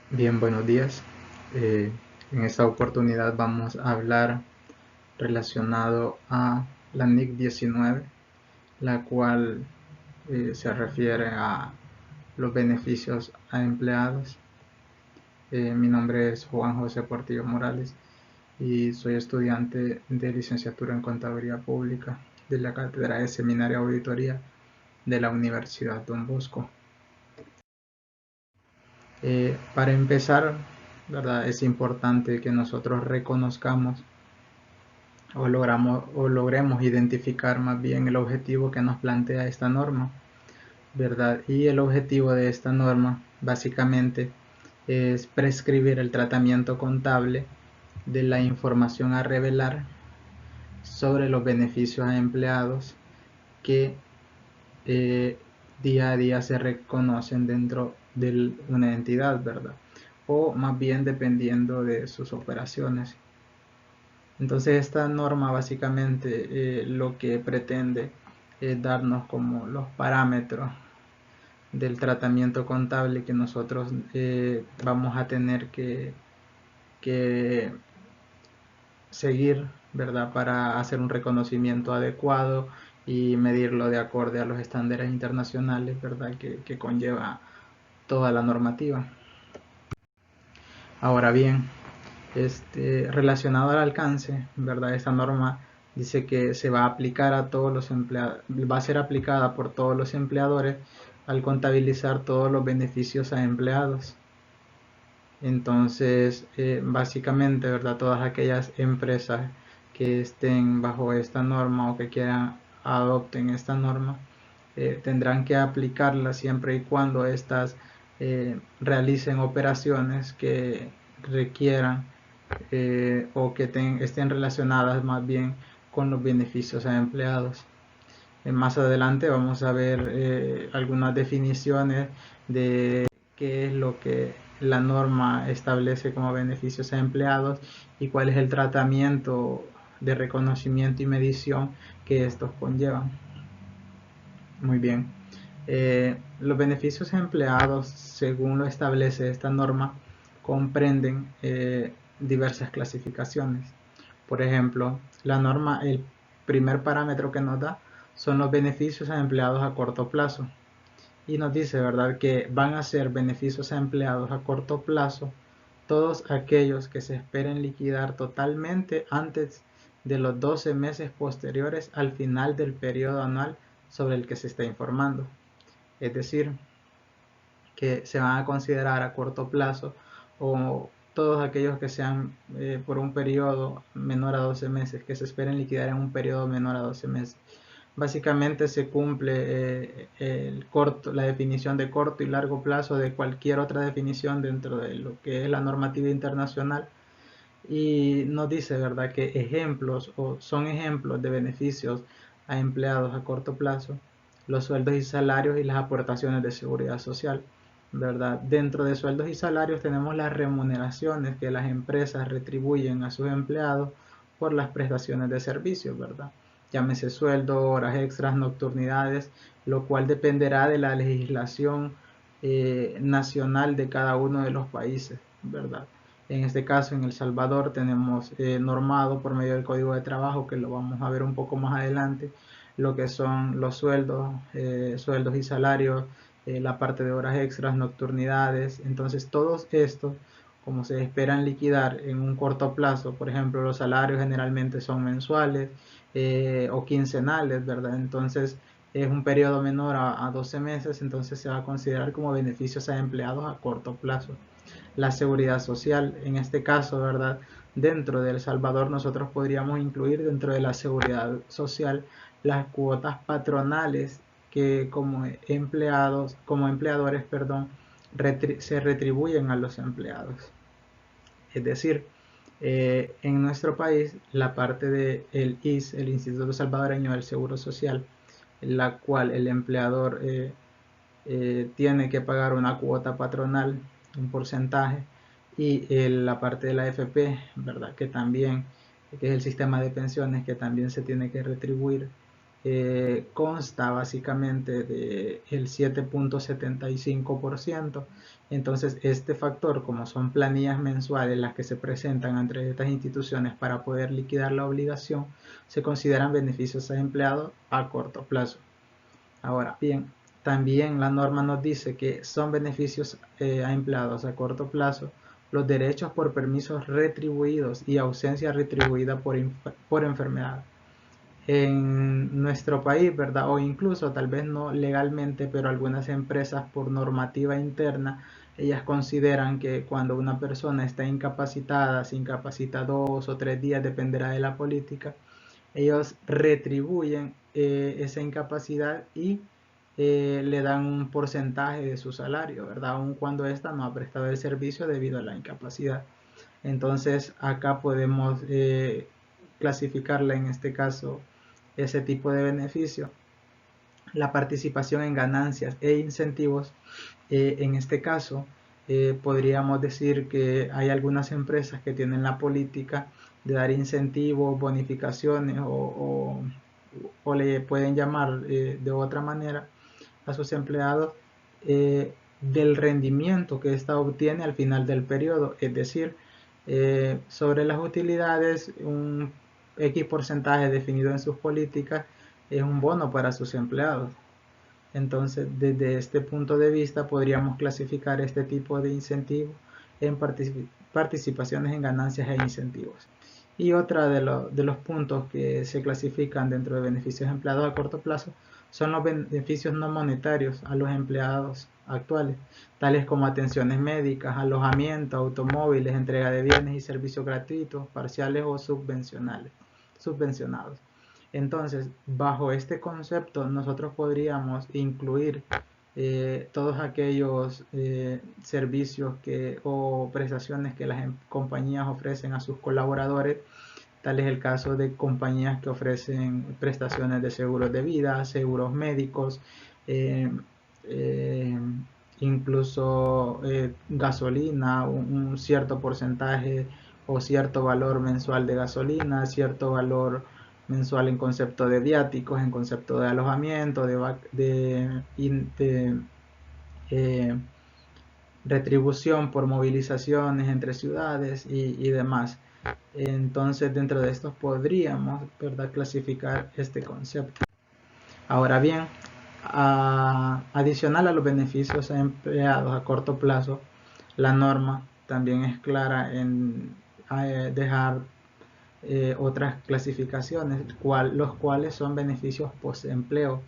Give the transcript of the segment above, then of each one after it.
Bien, buenos días. Eh, en esta oportunidad vamos a hablar relacionado a la NIC 19, la cual se refiere a los beneficios a empleados. Mi nombre es Juan José Portillo Morales y soy estudiante de licenciatura en Contaduría Pública de la Cátedra de Seminario y Auditoría de la Universidad Don Bosco. Para empezar, ¿verdad? Es importante que nosotros reconozcamos o logremos identificar más bien el objetivo que nos plantea esta norma, ¿verdad? Y el objetivo de esta norma básicamente es prescribir el tratamiento contable de la información a revelar sobre los beneficios a empleados que eh, día a día se reconocen dentro de una entidad, ¿verdad? O más bien dependiendo de sus operaciones. Entonces esta norma básicamente lo que pretende es darnos como los parámetros del tratamiento contable que nosotros vamos a tener que seguir, ¿verdad? Para hacer un reconocimiento adecuado y medirlo de acorde a los estándares internacionales, ¿verdad? Que conlleva toda la normativa. Ahora bien, relacionado al alcance, ¿verdad? Esta norma dice que se va a aplicar a todos los empleados, va a ser aplicada por todos los empleadores al contabilizar todos los beneficios a empleados. Entonces, básicamente, ¿verdad? Todas aquellas empresas que estén bajo esta norma o que quieran adopten esta norma, tendrán que aplicarla siempre y cuando éstas realicen operaciones que requieran o que estén relacionadas más bien con los beneficios a empleados. Más adelante vamos a ver algunas definiciones de qué es lo que la norma establece como beneficios a empleados y cuál es el tratamiento de reconocimiento y medición que estos conllevan. Muy bien. Los beneficios a empleados, según lo establece esta norma, comprenden diversas clasificaciones. Por ejemplo, la norma, el primer parámetro que nos da son los beneficios a empleados a corto plazo. Y nos dice, ¿verdad?, que van a ser beneficios a empleados a corto plazo todos aquellos que se esperen liquidar totalmente antes de los 12 meses posteriores al final del periodo anual sobre el que se está informando. Es decir, que se van a considerar a corto plazo o todos aquellos que sean por un periodo menor a 12 meses, que se esperen liquidar en un periodo menor a 12 meses. Básicamente se cumple la definición de corto y largo plazo de cualquier otra definición dentro de lo que es la normativa internacional y nos dice, ¿verdad?, que ejemplos o son ejemplos de beneficios a empleados a corto plazo los sueldos y salarios y las aportaciones de seguridad social, ¿verdad? Dentro de sueldos y salarios tenemos las remuneraciones que las empresas retribuyen a sus empleados por las prestaciones de servicios, ¿verdad? Llámese sueldo, horas extras, nocturnidades, lo cual dependerá de la legislación nacional de cada uno de los países, ¿verdad? En este caso, en El Salvador, tenemos normado por medio del Código de Trabajo, que lo vamos a ver un poco más adelante, lo que son los sueldos y salarios, la parte de horas extras, nocturnidades. Entonces, todos estos, como se esperan liquidar en un corto plazo, por ejemplo, los salarios generalmente son mensuales o quincenales, ¿verdad? Entonces, es un periodo menor a 12 meses, entonces se va a considerar como beneficios a empleados a corto plazo. La seguridad social, en este caso, ¿verdad? Dentro de El Salvador nosotros podríamos incluir dentro de la seguridad social las cuotas patronales que como empleadores, perdón, se retribuyen a los empleados. Es decir, en nuestro país la parte del IS, el Instituto Salvadoreño del Seguro Social, en la cual el empleador tiene que pagar una cuota patronal, un porcentaje, y la parte de la AFP, ¿verdad? Que también, que es el sistema de pensiones, que también se tiene que retribuir. consta básicamente del 7.75%. Entonces este factor, como son planillas mensuales las que se presentan entre estas instituciones para poder liquidar la obligación, se consideran beneficios a empleados a corto plazo. Ahora bien, también la norma nos dice que son beneficios a empleados a corto plazo los derechos por permisos retribuidos y ausencia retribuida por enfermedad. En nuestro país, ¿verdad? O incluso tal vez no legalmente, pero algunas empresas por normativa interna, ellas consideran que cuando una persona está incapacitada, se incapacita 2 o 3 días, dependerá de la política, ellos retribuyen esa incapacidad y le dan un porcentaje de su salario, ¿verdad? Aun cuando ésta no ha prestado el servicio debido a la incapacidad. Entonces acá podemos clasificarla en este caso ese tipo de beneficio. La participación en ganancias e incentivos, en este caso podríamos decir que hay algunas empresas que tienen la política de dar incentivos, bonificaciones o le pueden llamar de otra manera a sus empleados del rendimiento que ésta obtiene al final del periodo, es decir, sobre las utilidades, un X porcentaje definido en sus políticas es un bono para sus empleados. Entonces, desde este punto de vista, podríamos clasificar este tipo de incentivos en participaciones en ganancias e incentivos. Y otra de los puntos que se clasifican dentro de beneficios empleados a corto plazo son los beneficios no monetarios a los empleados actuales, tales como atenciones médicas, alojamiento, automóviles, entrega de bienes y servicios gratuitos, parciales o subvencionados. Entonces, bajo este concepto, nosotros podríamos incluir todos aquellos servicios o prestaciones que las compañías ofrecen a sus colaboradores. Tal es el caso de compañías que ofrecen prestaciones de seguros de vida, seguros médicos, eh, eh, incluso gasolina, un cierto porcentaje o cierto valor mensual de gasolina, cierto valor mensual en concepto de viáticos, en concepto de alojamiento, de retribución por movilizaciones entre ciudades y demás. Entonces, dentro de estos podríamos, ¿verdad?, clasificar este concepto. Ahora bien, adicional a los beneficios a empleados a corto plazo, la norma también es clara en dejar otras clasificaciones, los cuales son beneficios post-empleo.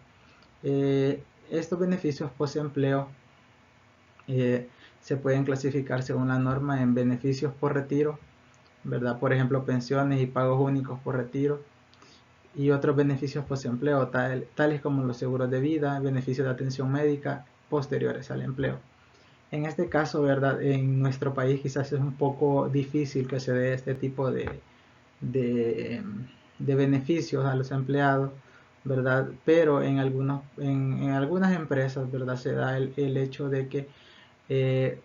Estos beneficios post-empleo se pueden clasificar según la norma en beneficios por retiro, ¿verdad? Por ejemplo, pensiones y pagos únicos por retiro, y otros beneficios post-empleo, tales como los seguros de vida, beneficios de atención médica posteriores al empleo. En este caso, ¿verdad?, en nuestro país quizás es un poco difícil que se dé este tipo de beneficios a los empleados, ¿verdad? Pero en algunas empresas, ¿verdad?, se da el hecho de que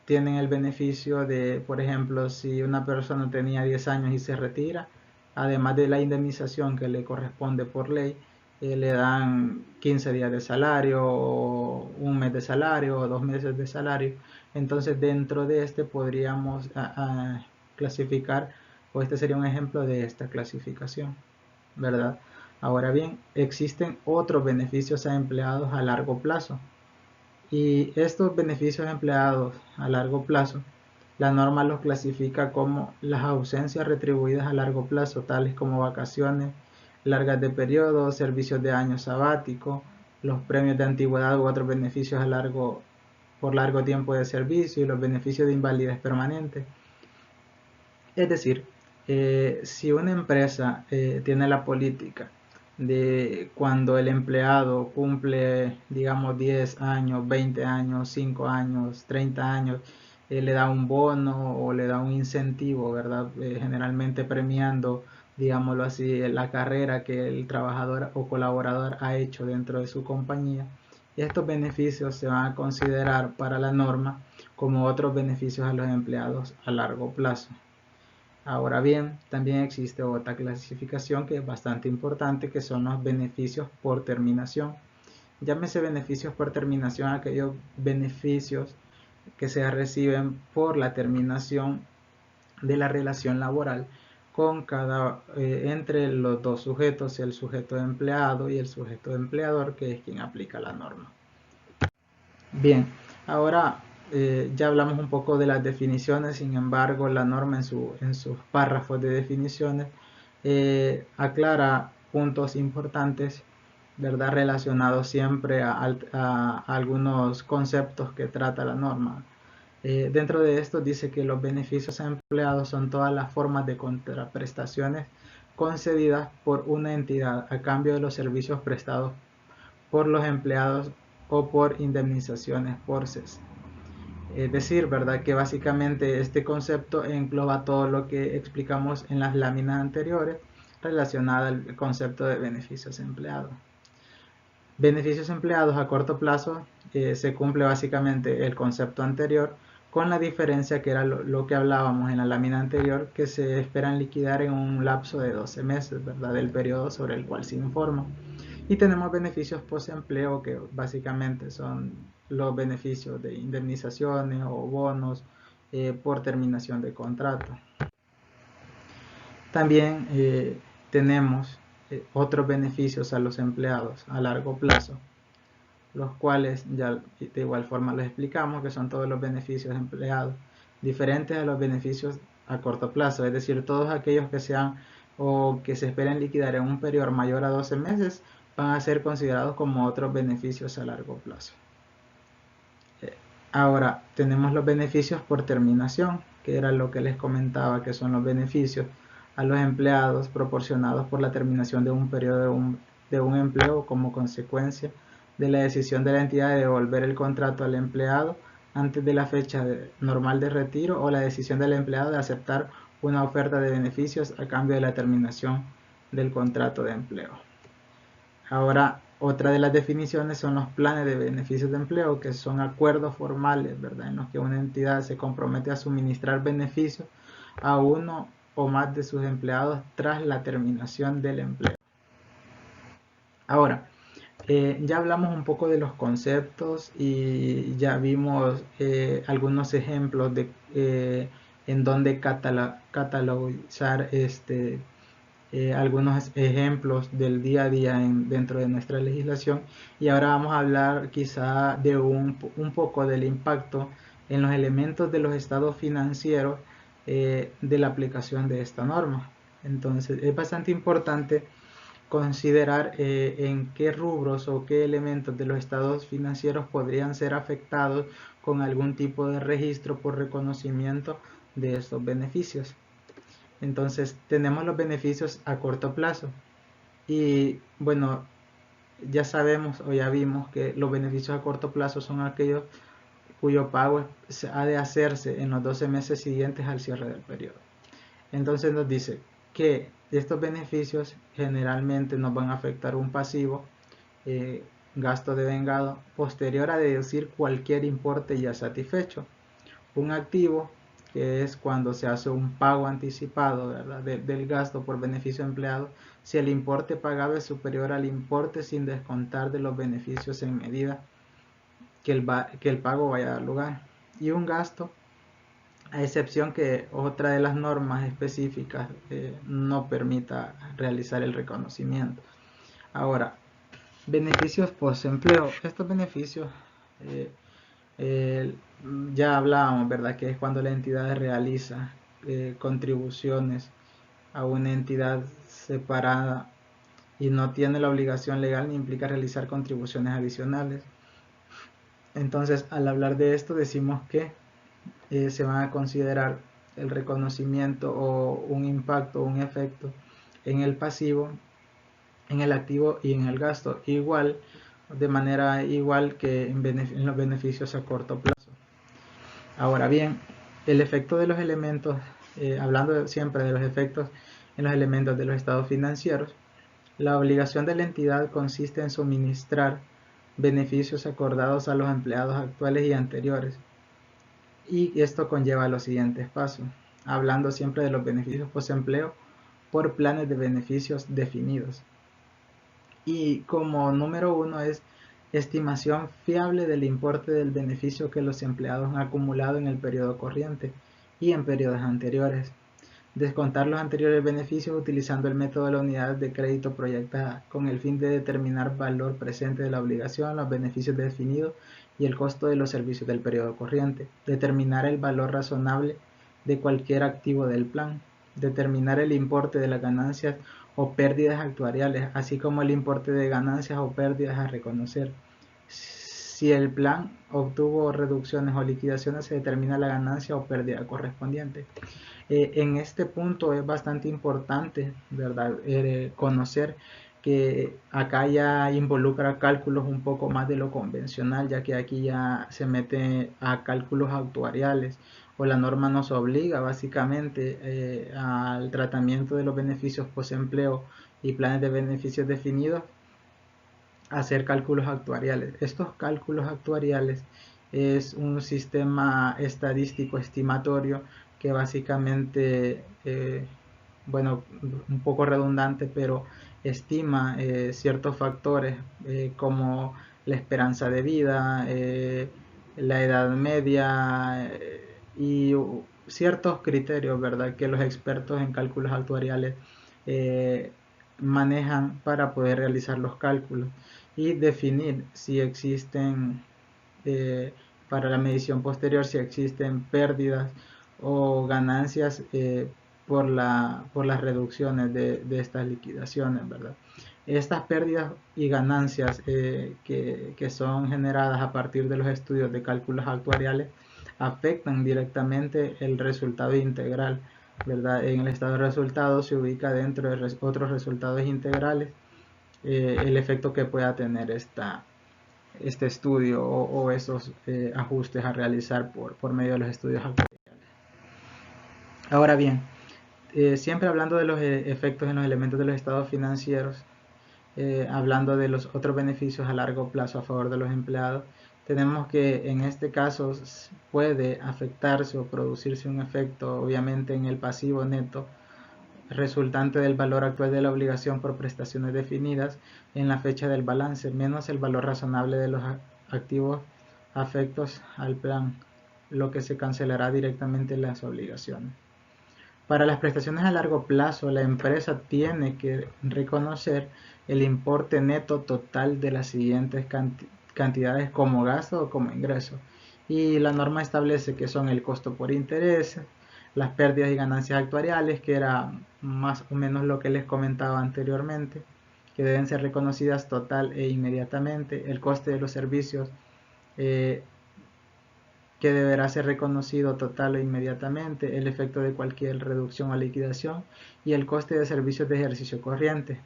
tienen el beneficio de, por ejemplo, si una persona tenía 10 años y se retira, además de la indemnización que le corresponde por ley, le dan 15 días de salario, o un mes de salario, o 2 meses de salario. Entonces, dentro de este podríamos clasificar, o este sería un ejemplo de esta clasificación, ¿verdad? Ahora bien, existen otros beneficios a empleados a largo plazo. Y estos beneficios empleados a largo plazo, la norma los clasifica como las ausencias retribuidas a largo plazo, tales como vacaciones largas de periodo, servicios de año sabático, los premios de antigüedad u otros beneficios por largo tiempo de servicio y los beneficios de invalidez permanente. Es decir, si una empresa tiene la política de cuando el empleado cumple, digamos, 10 años, 20 años, 5 años, 30 años, le da un bono o le da un incentivo, ¿verdad? Generalmente premiando, digámoslo así, la carrera que el trabajador o colaborador ha hecho dentro de su compañía. Y estos beneficios se van a considerar para la norma como otros beneficios a los empleados a largo plazo. Ahora bien, también existe otra clasificación que es bastante importante, que son los beneficios por terminación. Llámese beneficios por terminación a aquellos beneficios que se reciben por la terminación de la relación laboral con entre los dos sujetos, el sujeto de empleado y el sujeto de empleador, que es quien aplica la norma. Bien, ahora ya hablamos un poco de las definiciones. Sin embargo, la norma en sus párrafos de definiciones aclara puntos importantes, ¿verdad?, relacionados siempre a algunos conceptos que trata la norma. Dentro de esto dice que los beneficios a empleados son todas las formas de contraprestaciones concedidas por una entidad a cambio de los servicios prestados por los empleados o por indemnizaciones por cese. Es decir, ¿verdad?, que básicamente este concepto engloba todo lo que explicamos en las láminas anteriores relacionada al concepto de beneficios empleados. Beneficios empleados a corto plazo, se cumple básicamente el concepto anterior, con la diferencia que era lo que hablábamos en la lámina anterior, que se esperan liquidar en un lapso de 12 meses, ¿verdad?, del periodo sobre el cual se informa. Y tenemos beneficios post-empleo, que básicamente son los beneficios de indemnizaciones o bonos por terminación de contrato. También tenemos otros beneficios a los empleados a largo plazo, los cuales ya de igual forma les explicamos, que son todos los beneficios empleados, diferentes a los beneficios a corto plazo, es decir, todos aquellos que sean o que se esperen liquidar en un periodo mayor a 12 meses van a ser considerados como otros beneficios a largo plazo. Ahora tenemos los beneficios por terminación, que era lo que les comentaba, que son los beneficios a los empleados proporcionados por la terminación de un periodo de un empleo como consecuencia de la decisión de la entidad de devolver el contrato al empleado antes de la fecha normal de retiro, o la decisión del empleado de aceptar una oferta de beneficios a cambio de la terminación del contrato de empleo. Ahora, otra de las definiciones son los planes de beneficios de empleo, que son acuerdos formales, ¿verdad?, en los que una entidad se compromete a suministrar beneficios a uno o más de sus empleados tras la terminación del empleo. Ahora, ya hablamos un poco de los conceptos y ya vimos algunos ejemplos de en donde catalogizar algunos ejemplos del día a día dentro de nuestra legislación, y ahora vamos a hablar quizá de un poco del impacto en los elementos de los estados financieros de la aplicación de esta norma. Entonces es bastante importante considerar en qué rubros o qué elementos de los estados financieros podrían ser afectados con algún tipo de registro por reconocimiento de estos beneficios. Entonces tenemos los beneficios a corto plazo, y bueno, ya sabemos o ya vimos que los beneficios a corto plazo son aquellos cuyo pago ha de hacerse en los 12 meses siguientes al cierre del periodo. Entonces nos dice que estos beneficios generalmente nos van a afectar un pasivo, gasto devengado, posterior a deducir cualquier importe ya satisfecho, un activo, que es cuando se hace un pago anticipado, ¿verdad?, del gasto por beneficio empleado, si el importe pagado es superior al importe sin descontar de los beneficios en medida que el pago vaya a dar lugar, y un gasto, a excepción que otra de las normas específicas no permita realizar el reconocimiento. Ahora, beneficios post-empleo. Estos beneficios ya hablábamos, ¿verdad?, que es cuando la entidad realiza contribuciones a una entidad separada y no tiene la obligación legal ni implica realizar contribuciones adicionales. Entonces, al hablar de esto, decimos que se van a considerar el reconocimiento o un impacto o un efecto en el pasivo, en el activo y en el gasto, igual, de manera igual que en los beneficios a corto plazo. Ahora bien, el efecto de los elementos, hablando siempre de los efectos en los elementos de los estados financieros, la obligación de la entidad consiste en suministrar beneficios acordados a los empleados actuales y anteriores, y esto conlleva los siguientes pasos. hablando siempre de los beneficios post-empleo por planes de beneficios definidos. Y como número 1 es estimación fiable del importe del beneficio que los empleados han acumulado en el periodo corriente y en periodos anteriores. Descontar los anteriores beneficios utilizando el método de la unidad de crédito proyectada con el fin de determinar valor presente de la obligación, los beneficios definidos y el costo de los servicios del periodo corriente. Determinar el valor razonable de cualquier activo del plan. Determinar el importe de las ganancias o pérdidas actuariales, así como el importe de ganancias o pérdidas a reconocer. Si el plan obtuvo reducciones o liquidaciones, se determina la ganancia o pérdida correspondiente. En este punto es bastante importante, ¿verdad? Conocer que acá ya involucra cálculos un poco más de lo convencional, ya que aquí ya se mete a cálculos actuariales, o la norma nos obliga básicamente al tratamiento de los beneficios post-empleo y planes de beneficios definidos a hacer cálculos actuariales. Estos cálculos actuariales es un sistema estadístico estimatorio que básicamente, bueno, un poco redundante, pero estima ciertos factores como la esperanza de vida, la edad media y ciertos criterios, ¿verdad?, que los expertos en cálculos actuariales manejan para poder realizar los cálculos y definir si existen para la medición posterior, si existen pérdidas o ganancias por las reducciones de estas liquidaciones, ¿verdad? Estas pérdidas y ganancias que son generadas a partir de los estudios de cálculos actuariales afectan directamente el resultado integral, ¿verdad? En el estado de resultados se ubica dentro de otros resultados integrales el efecto que pueda tener este estudio o esos ajustes a realizar por medio de los estudios actuariales. Ahora bien, siempre hablando de los efectos en los elementos de los estados financieros, hablando de los otros beneficios a largo plazo a favor de los empleados, tenemos que en este caso puede afectarse o producirse un efecto obviamente en el pasivo neto resultante del valor actual de la obligación por prestaciones definidas en la fecha del balance, menos el valor razonable de los activos afectos al plan, lo que se cancelará directamente las obligaciones. Para las prestaciones a largo plazo, la empresa tiene que reconocer el importe neto total de las siguientes cantidades como gasto o como ingreso. Y la norma establece que son el costo por interés, las pérdidas y ganancias actuariales, que era más o menos lo que les comentaba anteriormente, que deben ser reconocidas total e inmediatamente, el coste de los servicios, que deberá ser reconocido total e inmediatamente, el efecto de cualquier reducción o liquidación y el coste de servicios de ejercicio corriente.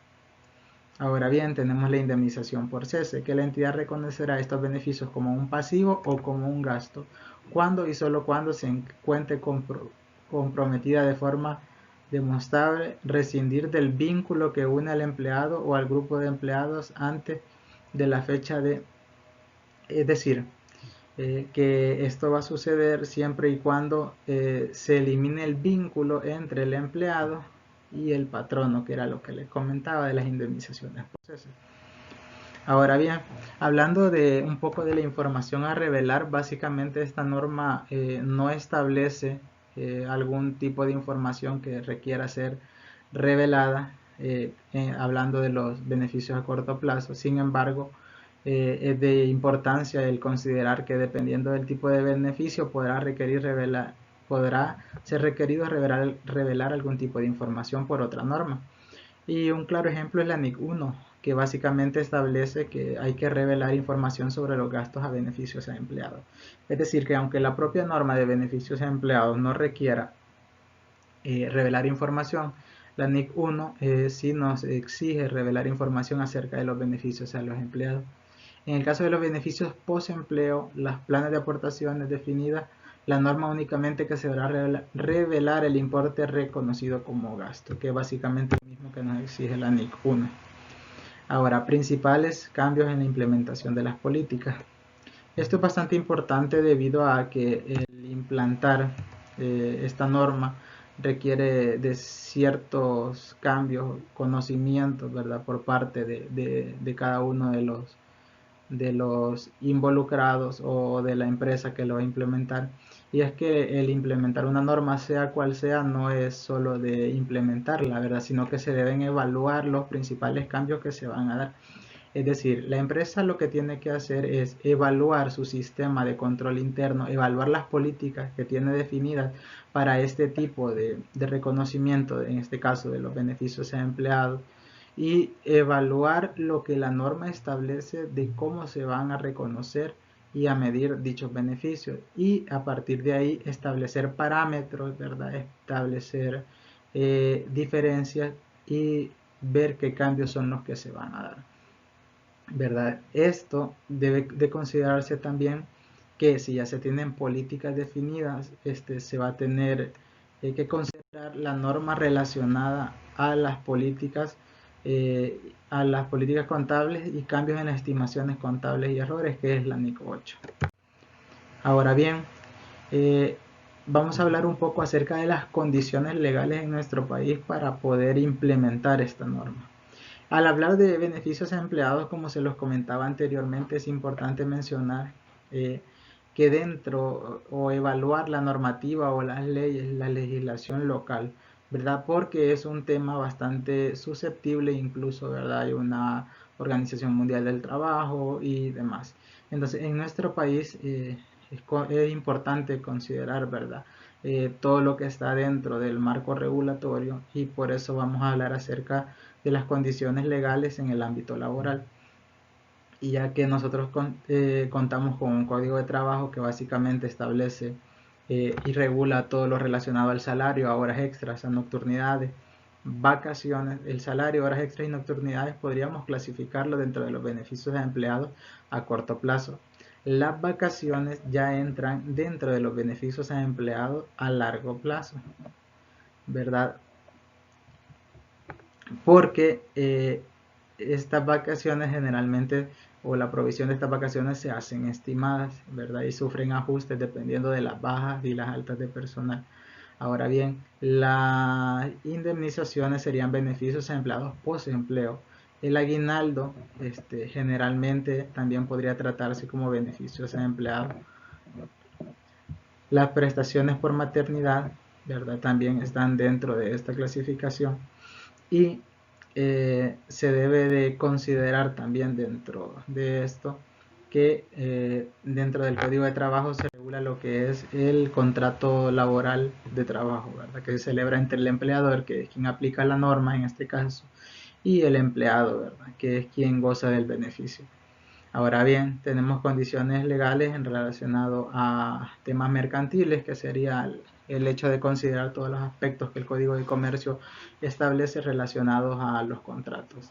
Ahora bien, tenemos la indemnización por cese, que la entidad reconocerá estos beneficios como un pasivo o como un gasto, cuando y solo cuando se encuentre comprometida de forma demostrable rescindir del vínculo que une al empleado o al grupo de empleados antes de la fecha de, es decir, que esto va a suceder siempre y cuando se elimine el vínculo entre el empleado y el patrono, que era lo que les comentaba de las indemnizaciones por cese. Ahora bien, hablando de un poco de la información a revelar, básicamente esta norma no establece algún tipo de información que requiera ser revelada, hablando de los beneficios a corto plazo. Sin embargo, es de importancia el considerar que dependiendo del tipo de beneficio podrá ser requerido revelar algún tipo de información por otra norma. Y un claro ejemplo es la NIC 1, que básicamente establece que hay que revelar información sobre los gastos a beneficios a empleados. Es decir, que aunque la propia norma de beneficios a empleados no requiera revelar información, la NIC 1 sí nos exige revelar información acerca de los beneficios a los empleados. En el caso de los beneficios post-empleo, los planes de aportaciones definidas, la norma únicamente que se deberá revelar el importe reconocido como gasto, que es básicamente lo mismo que nos exige la NIC 1. Ahora, principales cambios en la implementación de las políticas. Esto es bastante importante debido a que el implantar esta norma requiere de ciertos cambios, conocimientos, ¿verdad? Por parte de cada uno de los involucrados o de la empresa que lo va a implementar. Y es que el implementar una norma, sea cual sea, no es solo de implementarla, ¿verdad? Sino que se deben evaluar los principales cambios que se van a dar. Es decir, la empresa lo que tiene que hacer es evaluar su sistema de control interno, evaluar las políticas que tiene definidas para este tipo de reconocimiento, en este caso de los beneficios a empleados, y evaluar lo que la norma establece de cómo se van a reconocer y a medir dichos beneficios, y a partir de ahí establecer parámetros, ¿verdad? Establecer diferencias y ver qué cambios son los que se van a dar, ¿verdad? Esto debe de considerarse también que si ya se tienen políticas definidas, se va a tener que considerar la norma relacionada a las políticas contables y cambios en las estimaciones contables y errores, que es la NIC 8. Ahora bien, eh, vamos a hablar un poco acerca de las condiciones legales en nuestro país para poder implementar esta norma. Al hablar de beneficios a empleados, como se los comentaba anteriormente, es importante mencionar que dentro o evaluar la normativa o las leyes, la legislación local, ¿verdad? Porque es un tema bastante susceptible, incluso, ¿verdad? Hay una Organización Mundial del Trabajo y demás. Entonces, en nuestro país es importante considerar, ¿verdad? Todo lo que está dentro del marco regulatorio, y por eso vamos a hablar acerca de las condiciones legales en el ámbito laboral. Y ya que nosotros contamos con un código de trabajo que básicamente establece y regula todo lo relacionado al salario, a horas extras, a nocturnidades, vacaciones, el salario, horas extras y nocturnidades podríamos clasificarlo dentro de los beneficios de empleados a corto plazo. Las vacaciones ya entran dentro de los beneficios a empleados a largo plazo, ¿verdad? Porque estas vacaciones generalmente, o la provisión de estas vacaciones, se hacen estimadas, ¿verdad? Y sufren ajustes dependiendo de las bajas y las altas de personal. Ahora bien, las indemnizaciones serían beneficios a empleados post-empleo. El aguinaldo generalmente también podría tratarse como beneficios a empleados. Las prestaciones por maternidad, ¿verdad? También están dentro de esta clasificación. Y se debe de considerar también dentro de esto que dentro del Código de Trabajo se regula lo que es el contrato laboral de trabajo, ¿verdad? Que se celebra entre el empleador, que es quien aplica la norma en este caso, y el empleado, ¿verdad? Que es quien goza del beneficio. Ahora bien, tenemos condiciones legales en relacionado a temas mercantiles, que sería el hecho de considerar todos los aspectos que el Código de Comercio establece relacionados a los contratos.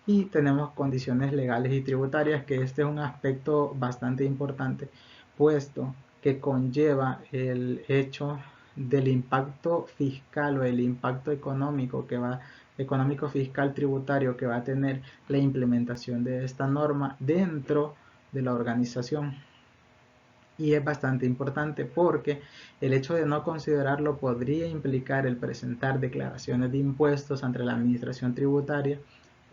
Y tenemos condiciones legales y tributarias, que este es un aspecto bastante importante, puesto que conlleva el hecho del impacto fiscal o el impacto económico fiscal tributario que va a tener la implementación de esta norma dentro de la organización. Y es bastante importante porque el hecho de no considerarlo podría implicar el presentar declaraciones de impuestos ante la administración tributaria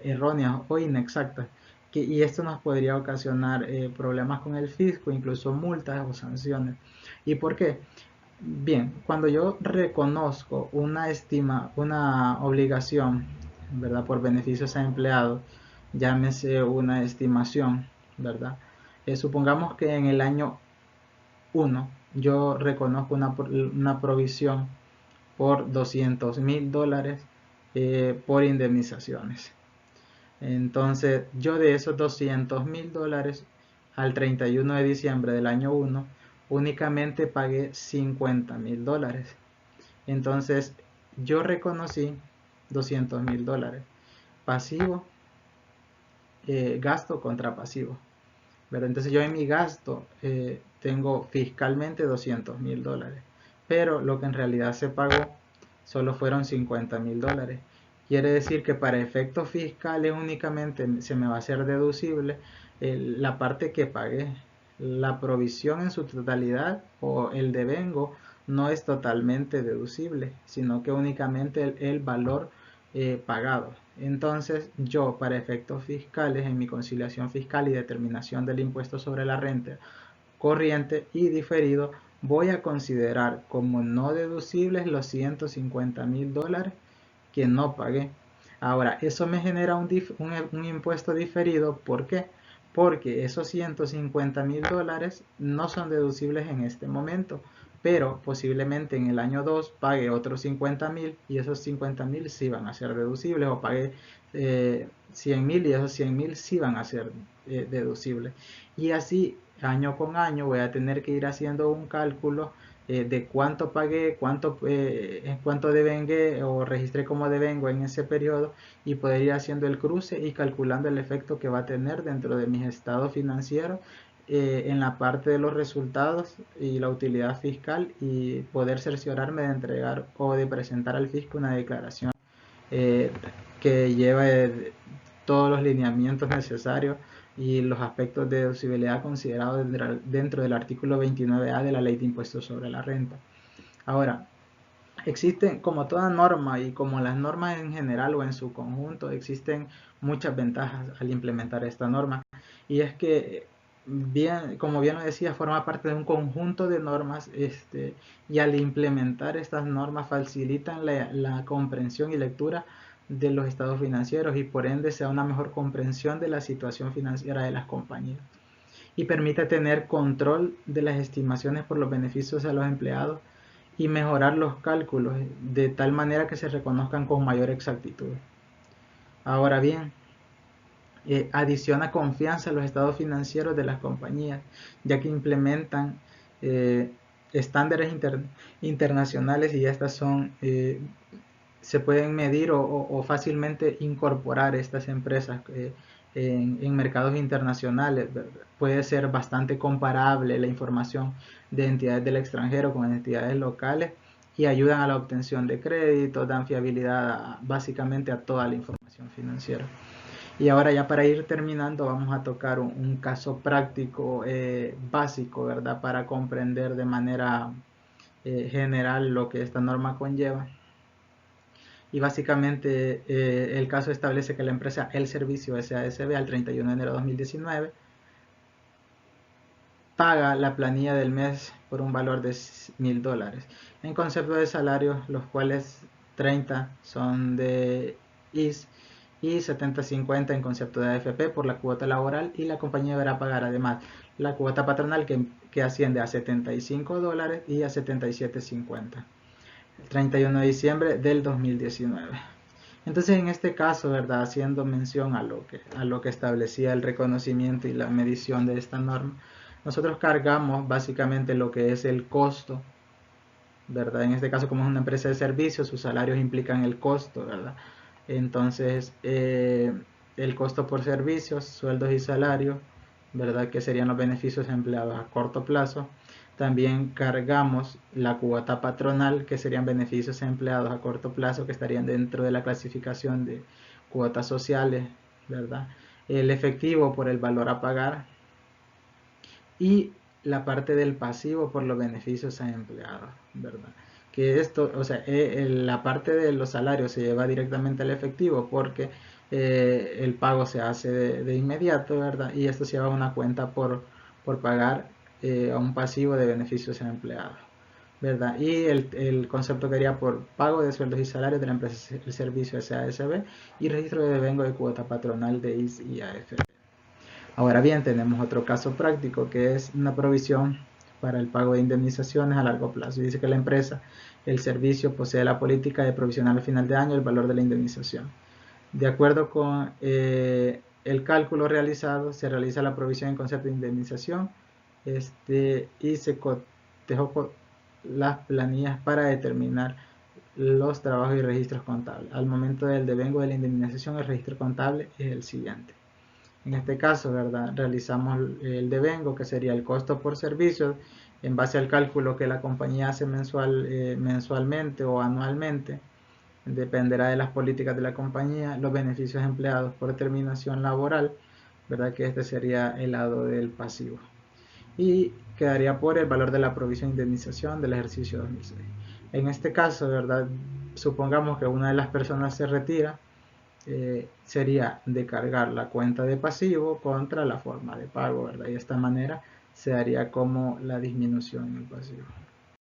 erróneas o inexactas, y esto nos podría ocasionar problemas con el fisco, incluso multas o sanciones. ¿Y por qué? Bien, cuando yo reconozco una obligación, ¿verdad? Por beneficios a empleados, llámese una estimación, ¿verdad? Supongamos que en el año 1 yo reconozco una provisión por $200,000 por indemnizaciones. Entonces, yo de esos $200,000 al 31 de diciembre del año 1 únicamente pagué $50,000. Entonces, yo reconocí $200,000. Pasivo, gasto contra pasivo, ¿verdad? Entonces, yo en mi gasto tengo fiscalmente $200,000, pero lo que en realidad se pagó solo fueron $50,000. Quiere decir que para efectos fiscales únicamente se me va a hacer deducible la parte que pagué. La provisión en su totalidad o el devengo no es totalmente deducible, sino que únicamente el valor pagado. Entonces yo, para efectos fiscales, en mi conciliación fiscal y determinación del impuesto sobre la renta corriente y diferido, voy a considerar como no deducibles los 150.000 dólares que no pagué. Ahora, eso me genera un impuesto diferido. ¿Por qué? Porque esos 150.000 dólares no son deducibles en este momento, pero posiblemente en el año 2 pague otros 50.000 y esos 50.000 sí van a ser deducibles, o pague 100.000 y esos 100.000 sí van a ser deducibles. Y así, año con año, voy a tener que ir haciendo un cálculo de cuánto pagué, cuánto devengué o registré como devengo en ese periodo, y poder ir haciendo el cruce y calculando el efecto que va a tener dentro de mis estados financieros en la parte de los resultados y la utilidad fiscal, y poder cerciorarme de entregar o de presentar al fisco una declaración eh, que lleve todos los lineamientos necesarios y los aspectos de deducibilidad considerados dentro del artículo 29A de la Ley de Impuestos sobre la Renta. Ahora, existen, como toda norma y como las normas en general o en su conjunto, existen muchas ventajas al implementar esta norma, y es que bien, como bien lo decía, forma parte de un conjunto de normas, y al implementar estas normas facilitan la comprensión y lectura de los estados financieros, y por ende se da una mejor comprensión de la situación financiera de las compañías, y permite tener control de las estimaciones por los beneficios a los empleados y mejorar los cálculos de tal manera que se reconozcan con mayor exactitud. Ahora bien, adiciona confianza a los estados financieros de las compañías, ya que implementan estándares internacionales, y estas se pueden medir o fácilmente incorporar estas empresas en mercados internacionales, ¿verdad? Puede ser bastante comparable la información de entidades del extranjero con entidades locales, y ayudan a la obtención de créditos, dan fiabilidad básicamente a toda la información financiera. Y ahora, ya para ir terminando, vamos a tocar un caso práctico básico, ¿verdad? Para comprender de manera general lo que esta norma conlleva. Y básicamente el caso establece que la empresa El Servicio SASB al 31 de enero de 2019 paga la planilla del mes por un valor de 1.000 dólares en concepto de salarios, los cuales 30 son de IS y 70-50 en concepto de AFP por la cuota laboral, y la compañía deberá pagar además la cuota patronal que asciende a 75 dólares y a 77.50 el 31 de diciembre del 2019. Entonces, en este caso, ¿verdad? Haciendo mención a lo que establecía el reconocimiento y la medición de esta norma, nosotros cargamos básicamente lo que es el costo, ¿verdad? En este caso, como es una empresa de servicios, sus salarios implican el costo, ¿verdad? Entonces, el costo por servicios, sueldos y salarios, ¿verdad? Que serían los beneficios empleados a corto plazo. También cargamos la cuota patronal, que serían beneficios empleados a corto plazo, que estarían dentro de la clasificación de cuotas sociales, ¿verdad? El efectivo por el valor a pagar, y la parte del pasivo por los beneficios a empleados, ¿verdad? Que esto, o sea, la parte de los salarios se lleva directamente al efectivo, porque el pago se hace de inmediato, ¿verdad? Y esto se lleva a una cuenta por pagar a un pasivo de beneficios a empleados, ¿verdad? Y el concepto que haría por pago de sueldos y salarios de la empresa el servicio SASB, y registro de devengo de cuota patronal de IS y AFP. Ahora bien, tenemos otro caso práctico, que es una provisión para el pago de indemnizaciones a largo plazo. Dice que la empresa, el servicio, posee la política de provisionar al final de año el valor de la indemnización. De acuerdo con el cálculo realizado, se realiza la provisión en concepto de indemnización, y se cotejó las planillas para determinar los trabajos y registros contables. Al momento del devengo de la indemnización, el registro contable es el siguiente. En este caso, ¿verdad? Realizamos el devengo, que sería el costo por servicio, en base al cálculo que la compañía hace mensualmente o anualmente, dependerá de las políticas de la compañía, los beneficios empleados por terminación laboral, ¿verdad? Que este sería el lado del pasivo. Y quedaría por el valor de la provisión de indemnización del ejercicio 2006. En este caso, ¿verdad? Supongamos que una de las personas se retira, sería de cargar la cuenta de pasivo contra la forma de pago, ¿verdad? Y de esta manera se daría como la disminución en el pasivo.